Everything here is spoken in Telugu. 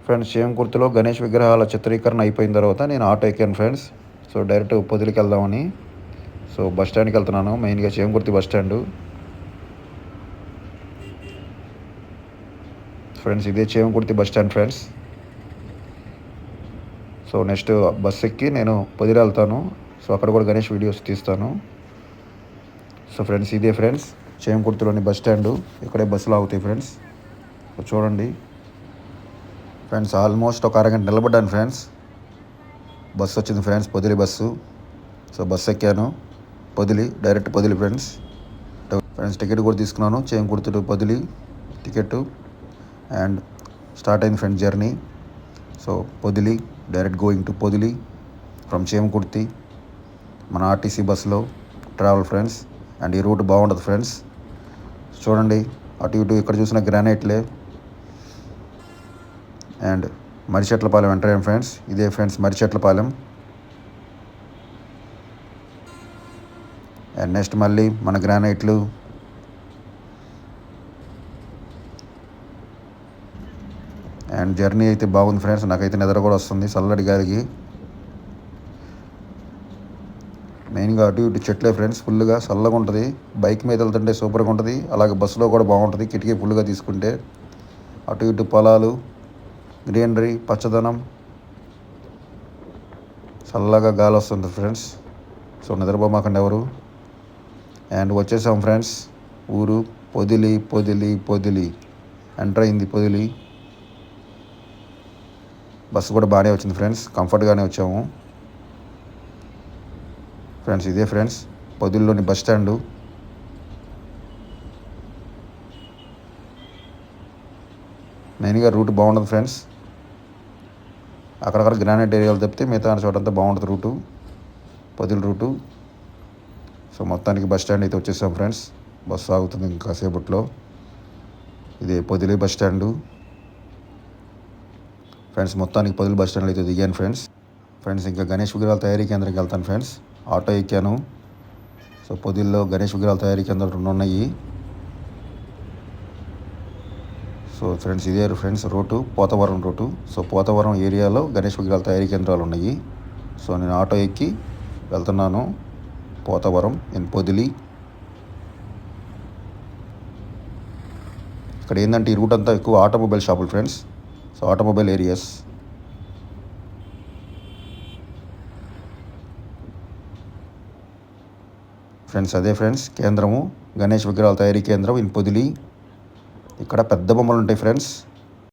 ఫ్రెండ్స్ చేమకుర్తిలో గణేష్ విగ్రహాల చిత్రీకరణ అయిపోయిన తర్వాత నేను ఆటో ఎక్కాను ఫ్రెండ్స్. సో డైరెక్ట్ పొదిలికి వెళ్దామని. సో బస్ స్టాండ్కి వెళ్తున్నాను, మెయిన్గా చేమకుర్తి బస్ స్టాండు. ఫ్రెండ్స్ ఇదే Chemakurthi bus stand friends. So next bus ఎక్కి నేను పొదిలి వెళ్తాను. సో అక్కడ కూడా గణేష్ వీడియోస్ తీస్తాను. సో ఫ్రెండ్స్ ఇదే ఫ్రెండ్స్ చేమకుర్తిలోని బస్ స్టాండు. ఇక్కడే బస్సులు ఆగుతాయి ఫ్రెండ్స్. సో చూడండి ఫ్రెండ్స్, ఆల్మోస్ట్ ఒక అరగంట నిలబడ్డాను ఫ్రెండ్స్. బస్సు వచ్చింది friends, Podili bus. So bus ఎక్కాను, Podili, direct Podili friends. Ticket కూడా తీసుకున్నాను, Chemakurthi to Podili ticket. And start అయింది friends journey. So Podili, direct going to Podili from Chemakurthi మన ఆర్టీసీ బస్సులో ట్రావెల్ ఫ్రెండ్స్. అండ్ ఈ రూట్ బాగుంటుంది ఫ్రెండ్స్. చూడండి అటు ఇటు ఇక్కడ చూసిన గ్రానైట్లే. అండ్ మరిచెట్లపాలెం ఎంటర్ అయ్యాం ఫ్రెండ్స్. ఇదే ఫ్రెండ్స్ మరిచెట్లపాలెం. అండ్ నెక్స్ట్ మళ్ళీ మన గ్రానైట్లు. అండ్ జర్నీ అయితే బాగుంది ఫ్రెండ్స్. నాకైతే నిద్ర కూడా వస్తుంది చల్లటి గాలికి. మెయిన్గా అటు ఇటు చెట్లే ఫ్రెండ్స్, ఫుల్గా చల్లగా ఉంటుంది. బైక్ మీద వెళ్తుంటే సూపర్గా ఉంటుంది, అలాగే బస్సులో కూడా బాగుంటుంది. కిటికీ ఫుల్గా తీసుకుంటే అటు ఇటు పొలాలు, గ్రీనరీ, పచ్చదనం, చల్లగా గాలి వస్తుంది ఫ్రెండ్స్. సో నిద్రపోమాకండి ఎవరు. అండ్ వచ్చేసాం ఫ్రెండ్స్ ఊరు పొదిలి. పొదిలి పొదిలి ఎంటర్ అయింది పొదిలి. బస్సు కూడా బాగానే వచ్చింది ఫ్రెండ్స్, కంఫర్ట్గానే వచ్చాము ఫ్రెండ్స్. ఇదే ఫ్రెండ్స్ పొదిలిలోని బస్ స్టాండు. మెయిన్గా రూట్ బాగుంటుంది ఫ్రెండ్స్. అక్కడక్కడ గ్రానైట్ ఏరియాలు తప్పితే మిగతా చోటంతా బాగుంటుంది రూటు, పొదిలి రూటు. సో మొత్తానికి బస్ స్టాండ్ అయితే వచ్చేసాం ఫ్రెండ్స్. బస్సు ఆగుతుంది ఇంకాసేపట్లో. ఇదే పొదిలి బస్ స్టాండు ఫ్రెండ్స్. మొత్తానికి పొదిలి బస్ స్టాండ్లో అయితే దిగాను ఫ్రెండ్స్. ఇంకా గణేష్ విగ్రహాల తయారీ కేంద్రానికి వెళ్తాను ఫ్రెండ్స్. ఆటో ఎక్కాను. సో పొదిల్లో గణేష్ విగ్రహాల తయారీ కేంద్రాలు 2 ఉన్నాయి. సో ఫ్రెండ్స్ ఇదే friends route, Pothavaram route. So Pothavaram ఏరియాలో గణేష్ విగ్రహాల తయారీ కేంద్రాలు ఉన్నాయి. సో నేను ఆటో ఎక్కి వెళ్తున్నాను పోతవరం ఇన్ పొదిలి. ఇక్కడ ఏంటంటే ఈ రూట్ అంతా ఎక్కువ ఆటోమొబైల్ షాపులు friends. So automobile areas. Friends అదే ఫ్రెండ్స్ కేంద్రము, గణేష్ విగ్రహాల తయారీ కేంద్రం ఇన్ పొదిలి. ఇక్కడ పెద్ద బొమ్మలు ఉంటాయి ఫ్రెండ్స్.